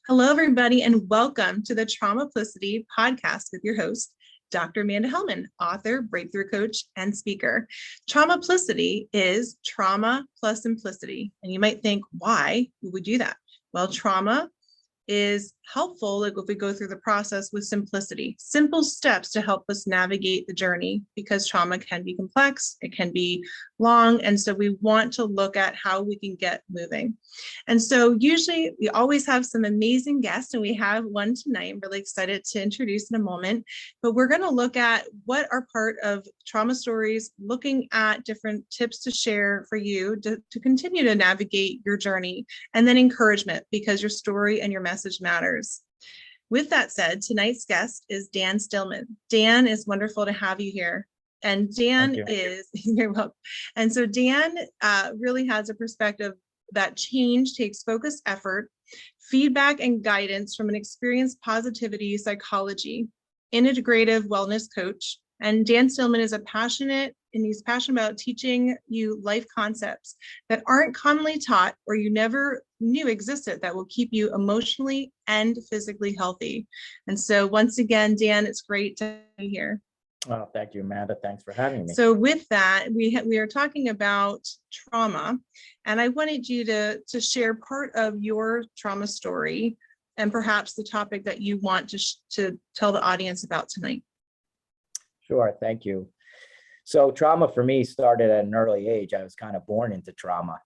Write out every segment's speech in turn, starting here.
Hello, everybody, and welcome to the Traumaplicity Podcast with your host, Dr. Amanda Helman, author, breakthrough coach, and speaker. Traumaplicity is trauma plus simplicity. And you might think, why would we do that? Well, trauma is helpful, like if we go through the process with simplicity, simple steps to help us navigate the journey, because trauma can be complex, it can be long, and so we want to look at how we can get moving. And so usually we always have some amazing guests, and we have one tonight. I'm really excited to introduce in a moment, but we're going to look at what are part of trauma stories, looking at different tips to share for you to continue to navigate your journey, and then encouragement, because your story and your message matters. With that said, tonight's guest is Dan Stillman. Dan, is wonderful to have you here. And Dan is, you're welcome. And so Dan really has a perspective that change takes focused effort, feedback, and guidance from an experienced positivity psychology, integrative wellness coach. And Dan Stillman is he's passionate about teaching you life concepts that aren't commonly taught or you never knew existed, that will keep you emotionally and physically healthy. And so once again, Dan, it's great to be here. Oh, thank you, Amanda. Thanks for having me. So with that, we are talking about trauma, and I wanted you to share part of your trauma story and perhaps the topic that you want to tell the audience about tonight. Sure, thank you. So trauma for me started at an early age. I was kind of born into trauma,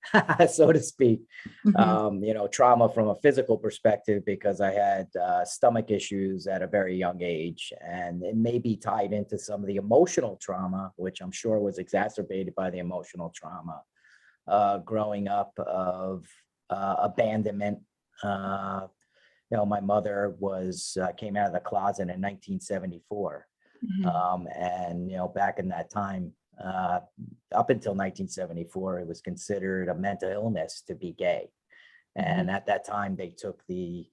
so to speak. Mm-hmm. Trauma from a physical perspective, because I had stomach issues at a very young age, and it may be tied into some of the emotional trauma, which I'm sure was exacerbated by the emotional trauma growing up of abandonment. My mother came out of the closet in 1974. Mm-hmm. And back in that time, up until 1974, it was considered a mental illness to be gay. And at that time, they took the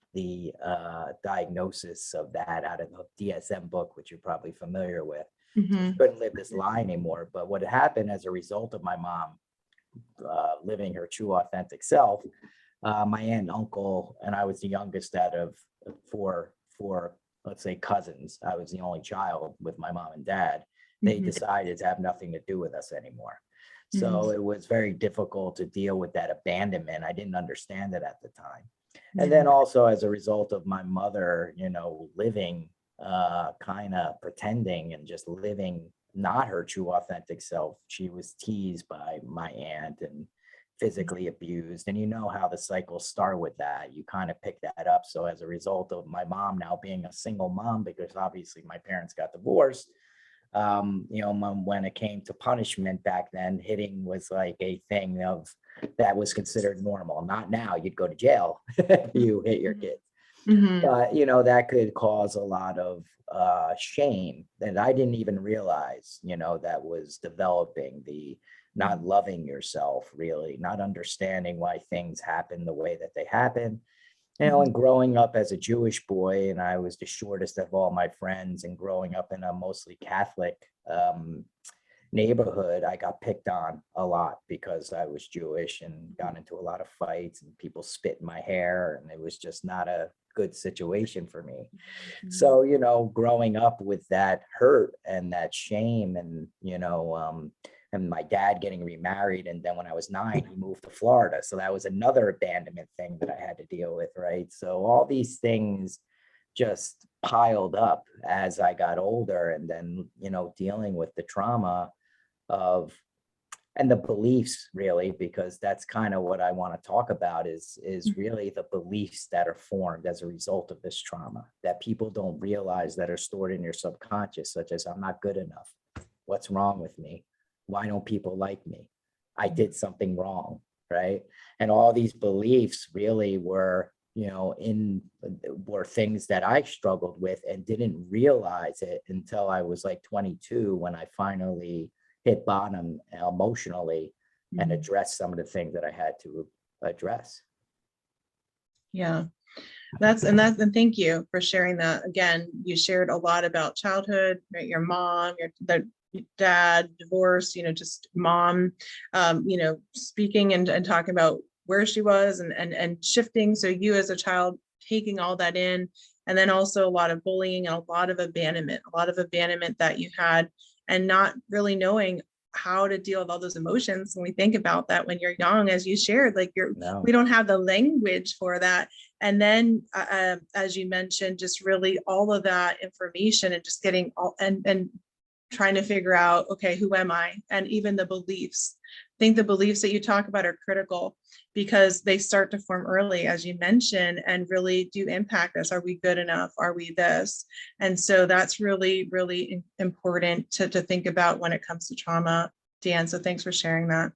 diagnosis of that out of the DSM book, which you're probably familiar with. Mm-hmm. Couldn't live this lie anymore. But what happened as a result of my mom living her true, authentic self, my aunt and uncle, and I was the youngest out of four, let's say, cousins. I was the only child with my mom and dad. They decided to have nothing to do with us anymore. So it was very difficult to deal with that abandonment. I didn't understand it at the time. And then also as a result of my mother, living kind of pretending and just living not her true authentic self. She was teased by my aunt and physically abused, and you know how the cycles start with that. You kind of pick that up. So as a result of my mom now being a single mom, because obviously my parents got divorced, when it came to punishment back then, hitting was like a thing that was considered normal. Not now, you'd go to jail if you hit your kids. But that could cause a lot of shame that I didn't even realize, that was developing, the not loving yourself, really, not understanding why things happen the way that they happen. And growing up as a Jewish boy, and I was the shortest of all my friends, and growing up in a mostly Catholic neighborhood, I got picked on a lot because I was Jewish, and got into a lot of fights, and people spit in my hair, and it was just not a good situation for me. So, growing up with that hurt and that shame, and, and my dad getting remarried. And then when I was 9, he moved to Florida. So that was another abandonment thing that I had to deal with, right? So all these things just piled up as I got older. And then, dealing with the trauma and the beliefs, really, because that's kind of what I want to talk about is really the beliefs that are formed as a result of this trauma that people don't realize, that are stored in your subconscious, such as I'm not good enough. What's wrong with me? Why don't people like me? I did something wrong, right? And all these beliefs really were, were things that I struggled with and didn't realize it until I was like 22, when I finally hit bottom emotionally and addressed some of the things that I had to address. Yeah. And thank you for sharing that. Again, you shared a lot about childhood, right? Your mom, the dad, divorce, just mom, speaking and talking about where she was and shifting. So you as a child taking all that in. And then also a lot of bullying and a lot of abandonment that you had, and not really knowing how to deal with all those emotions. When we think about that, when you're young, as you shared, like No. we don't have the language for that. And then, as you mentioned, just really all of that information and just getting all and trying to figure out, okay, who am I? And even the beliefs. I think the beliefs that you talk about are critical because they start to form early, as you mentioned, and really do impact us. Are we good enough? Are we this? And so that's really, really important to think about when it comes to trauma, Dan. So thanks for sharing that.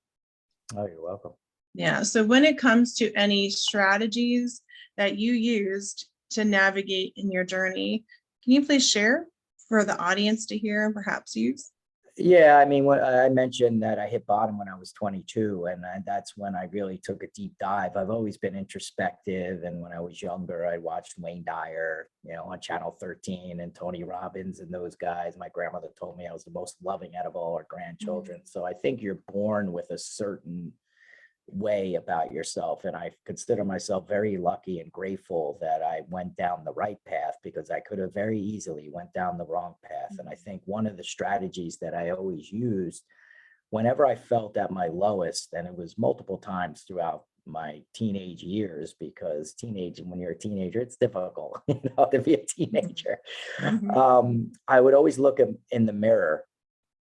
Oh, you're welcome. Yeah. So when it comes to any strategies that you used to navigate in your journey, can you please share for the audience to hear and perhaps use? Yeah, I mean, what I mentioned that I hit bottom when I was 22, and that's when I really took a deep dive. I've always been introspective, and when I was younger, I watched Wayne Dyer, on Channel 13, and Tony Robbins and those guys. My grandmother told me I was the most loving out of all our grandchildren. So I think you're born with a certain way about yourself, and I consider myself very lucky and grateful that I went down the right path, because I could have very easily went down the wrong path. And I think one of the strategies that I always used whenever I felt at my lowest, and it was multiple times throughout my teenage years, because when you're a teenager, it's difficult to be a teenager. I would always look in the mirror,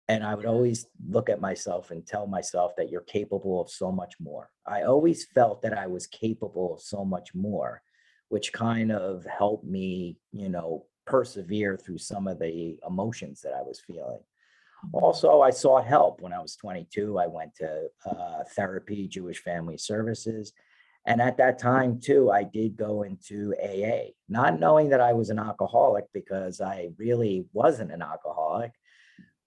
and I would always look at myself and tell myself that you're capable of so much more. I always felt that I was capable of so much more, which kind of helped me, persevere through some of the emotions that I was feeling. Also, I sought help when I was 22. I went to therapy, Jewish Family Services. And at that time, too, I did go into AA, not knowing that I was an alcoholic, because I really wasn't an alcoholic.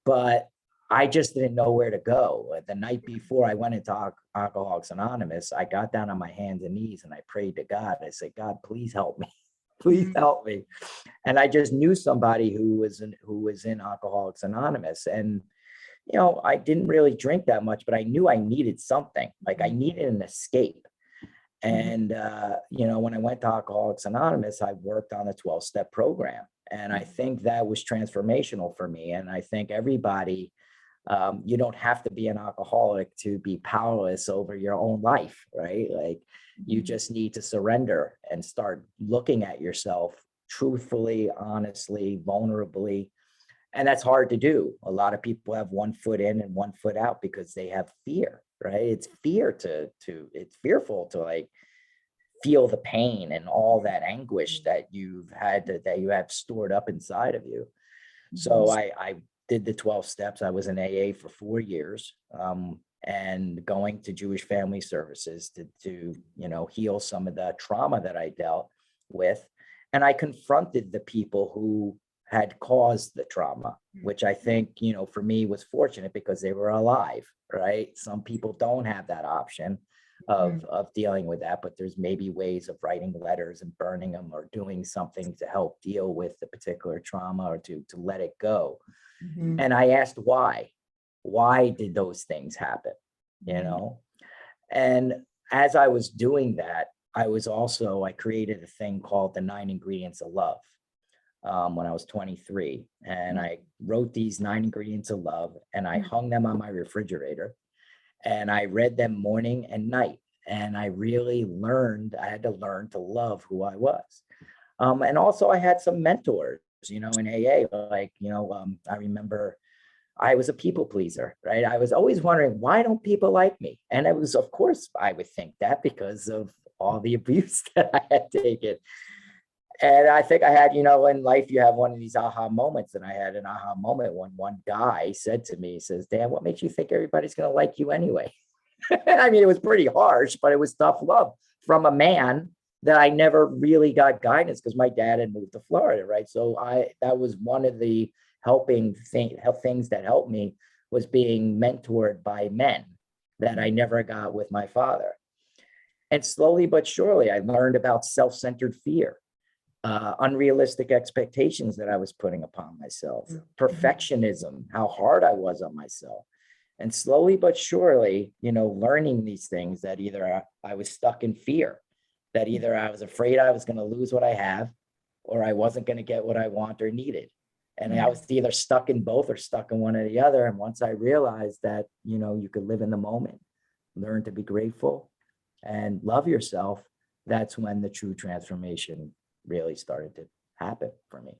But I just didn't know where to go. The night before I went into Alcoholics Anonymous, I got down on my hands and knees and I prayed to God. I said, God, please help me. Please help me. And I just knew somebody who was in Alcoholics Anonymous. And, I didn't really drink that much, but I knew I needed something. Like I needed an escape. And, when I went to Alcoholics Anonymous, I worked on a 12-step program. And I think that was transformational for me. And I think everybody, you don't have to be an alcoholic to be powerless over your own life, right? Like you just need to surrender and start looking at yourself truthfully, honestly, vulnerably. And that's hard to do. A lot of people have one foot in and one foot out because they have fear, right? It's it's fearful to like feel the pain and all that anguish that you have stored up inside of you. So I did the 12 steps. I was in AA for 4 years, and going to Jewish Family Services to heal some of the trauma that I dealt with. And I confronted the people who had caused the trauma, which I think, for me was fortunate because they were alive, right? Some people don't have that option of dealing with that, but there's maybe ways of writing letters and burning them or doing something to help deal with the particular trauma or to let it go. And I asked why did those things happen, And as I was doing that, I created a thing called the 9 ingredients of love. When I was 23, and I wrote these 9 ingredients of love and I hung them on my refrigerator and I read them morning and night. And I really I had to learn to love who I was. And also I had some mentors, in AA, I remember I was a people pleaser, right? I was always wondering, why don't people like me? And it was, of course, I would think that because of all the abuse that I had taken. And I think I had, in life, you have one of these aha moments. And I had an aha moment when one guy said to me, he says, Dan, what makes you think everybody's going to like you anyway? I mean, it was pretty harsh, but it was tough love from a man that I never really got guidance because my dad had moved to Florida, right? So that was one of the things that helped me was being mentored by men that I never got with my father. And slowly but surely, I learned about self-centered fear. Unrealistic expectations that I was putting upon myself, perfectionism, how hard I was on myself. And slowly but surely, learning these things that either I was stuck in fear that either I was afraid I was going to lose what I have, or I wasn't going to get what I want or needed. And I was either stuck in both or stuck in one or the other. And once I realized that, you could live in the moment, learn to be grateful and love yourself, that's when the true transformation really started to happen for me.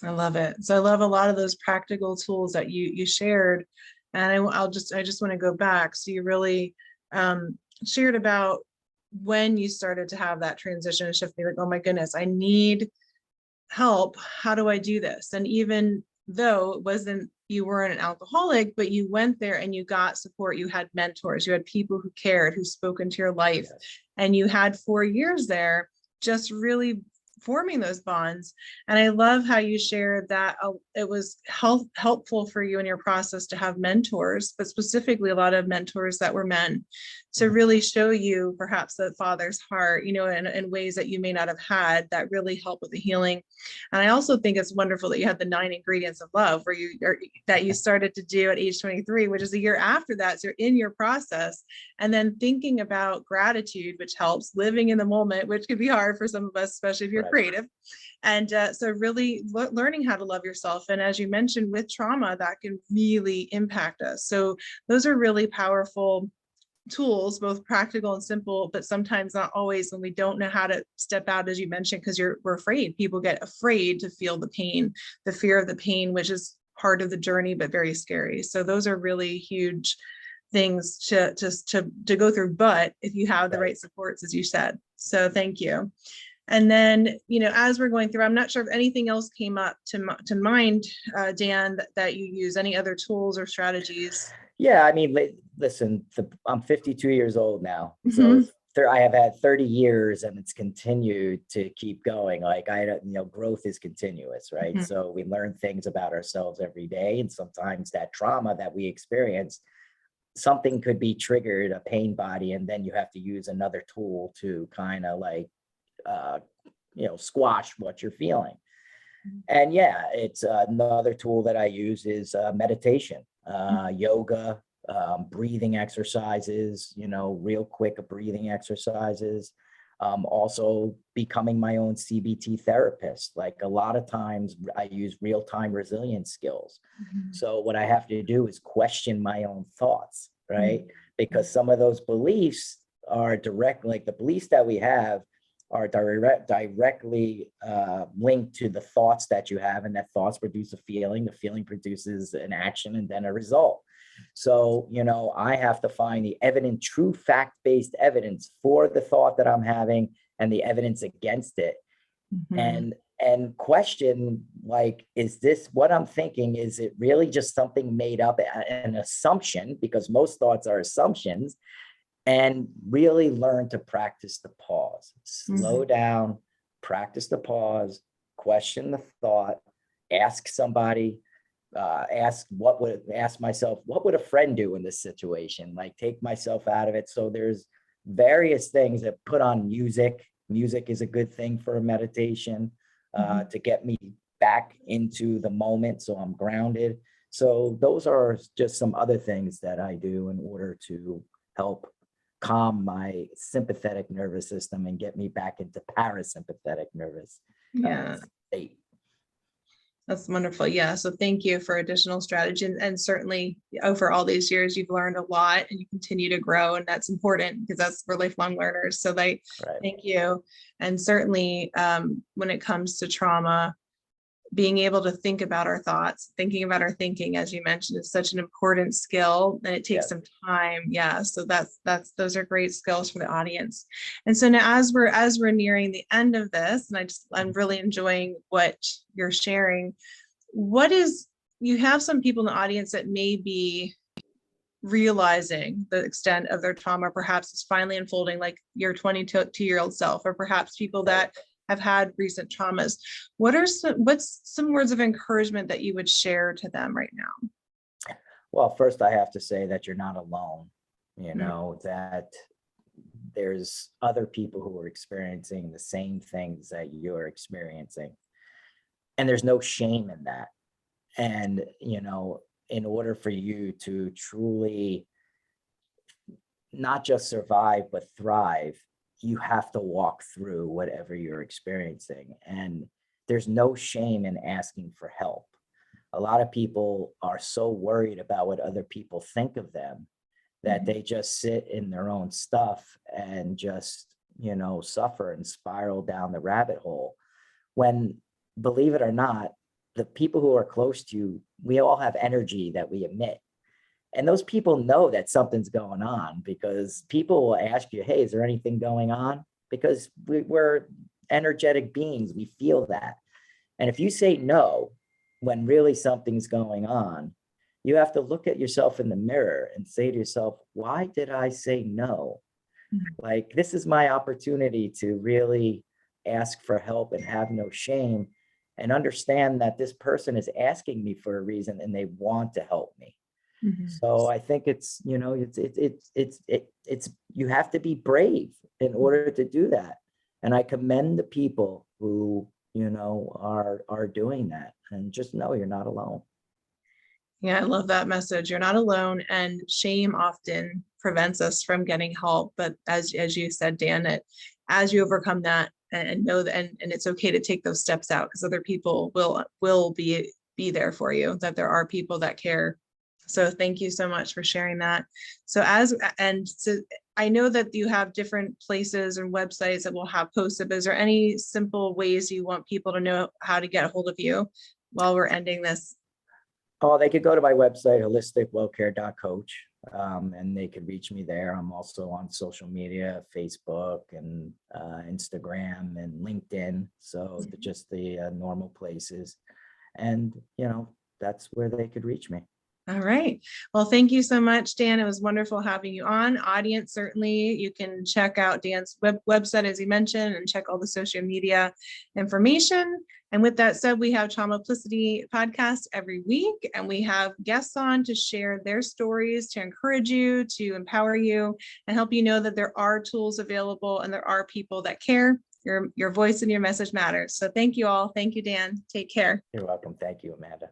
I love it. So I love a lot of those practical tools that you shared. And I just want to go back. So you really shared about when you started to have that transition and shift, be like, oh my goodness, I need help. How do I do this? And even though you weren't an alcoholic, but you went there and you got support, you had mentors, you had people who cared, who spoke into your life, and you had 4 years there just really forming those bonds. And I love how you shared that it was helpful for you in your process to have mentors, but specifically a lot of mentors that were men, to really show you perhaps the father's heart, in ways that you may not have had, that really help with the healing. And I also think it's wonderful that you had the 9 ingredients of love that you started to do at age 23, which is a year after that. So you're in your process, and then thinking about gratitude, which helps living in the moment, which could be hard for some of us, especially if you're creative. And so really learning how to love yourself. And as you mentioned, with trauma, that can really impact us. So those are really powerful tools, both practical and simple, but sometimes not always when we don't know how to step out, as you mentioned, because we're afraid. People get afraid to feel the pain, the fear of the pain, which is part of the journey, but very scary. So those are really huge things to go through, but if you have the right supports, as you said. So thank you. And then, as we're going through, I'm not sure if anything else came up to mind, Dan, that you use, any other tools or strategies. Yeah, I mean, listen, I'm 52 years old now. So I have had 30 years and it's continued to keep going. Like growth is continuous, right? So we learn things about ourselves every day. And sometimes that trauma that we experience, something could be triggered, a pain body, and then you have to use another tool to kind of squash what you're feeling. And it's another tool that I use is meditation, yoga, breathing exercises, real quick breathing exercises. Also becoming my own CBT therapist. Like a lot of times I use real-time resilience skills. So what I have to do is question my own thoughts, right? Because some of those beliefs are direct, like the beliefs that we have are directly linked to the thoughts that you have, and that thoughts produce a feeling, the feeling produces an action and then a result. So, I have to find the evidence, true fact-based evidence for the thought that I'm having and the evidence against it. And question, like, is this what I'm thinking? Is it really just something made up, an assumption? Because most thoughts are assumptions. And really learn to practice the pause, slow down, practice the pause, question the thought, ask somebody, ask myself, what would a friend do in this situation? Like, take myself out of it. So there's various things that put on music. Music is a good thing for a meditation, to get me back into the moment. So I'm grounded. So those are just some other things that I do in order to help calm my sympathetic nervous system and get me back into parasympathetic nervous state. That's wonderful. Yeah. So thank you for additional strategy. And certainly over all these years, you've learned a lot and you continue to grow. And that's important because we're lifelong learners. So thank you. And certainly when it comes to trauma, being able to think about our thoughts, thinking about our thinking, as you mentioned, is such an important skill, and it takes some time. Yeah. So those are great skills for the audience. And so now as we're nearing the end of this, and I'm really enjoying what you're sharing. You have some people in the audience that may be realizing the extent of their trauma, perhaps it's finally unfolding, like your 22-year-old self, or perhaps people that have had recent traumas. What's some words of encouragement that you would share to them right now? Well, first I have to say that you're not alone, that there's other people who are experiencing the same things that you're experiencing. And there's no shame in that. And, in order for you to truly not just survive, but thrive, you have to walk through whatever you're experiencing. And there's no shame in asking for help. A lot of people are so worried about what other people think of them that they just sit in their own stuff and just, suffer and spiral down the rabbit hole. When, believe it or not, the people who are close to you, we all have energy that we emit. And those people know that something's going on, because people will ask you, hey, is there anything going on? Because we're energetic beings. We feel that. And if you say no, when really something's going on, you have to look at yourself in the mirror and say to yourself, why did I say no? Like, this is my opportunity to really ask for help and have no shame, and understand that this person is asking me for a reason and they want to help me. So I think it's you have to be brave in order to do that. And I commend the people who, are doing that, and just know you're not alone. Yeah, I love that message. You're not alone, and shame often prevents us from getting help. But as you said, Dan, as you overcome that and know that, and it's okay to take those steps out, because other people will be there for you, that there are people that care. So thank you so much for sharing that. So I know that you have different places and websites that will have posted, but is there any simple ways you want people to know how to get a hold of you while we're ending this? Oh, they could go to my website, holisticwellcare.coach, and they could reach me there. I'm also on social media, Facebook and Instagram and LinkedIn. So just the normal places. And, that's where they could reach me. All right. Well, thank you so much, Dan. It was wonderful having you on. Audience, certainly you can check out Dan's website, as he mentioned, and check all the social media information. And with that said, we have Traumaplicity Podcast every week, and we have guests on to share their stories, to encourage you, to empower you, and help you know that there are tools available and there are people that care. Your voice and your message matters. So thank you all. Thank you, Dan. Take care. You're welcome. Thank you, Amanda.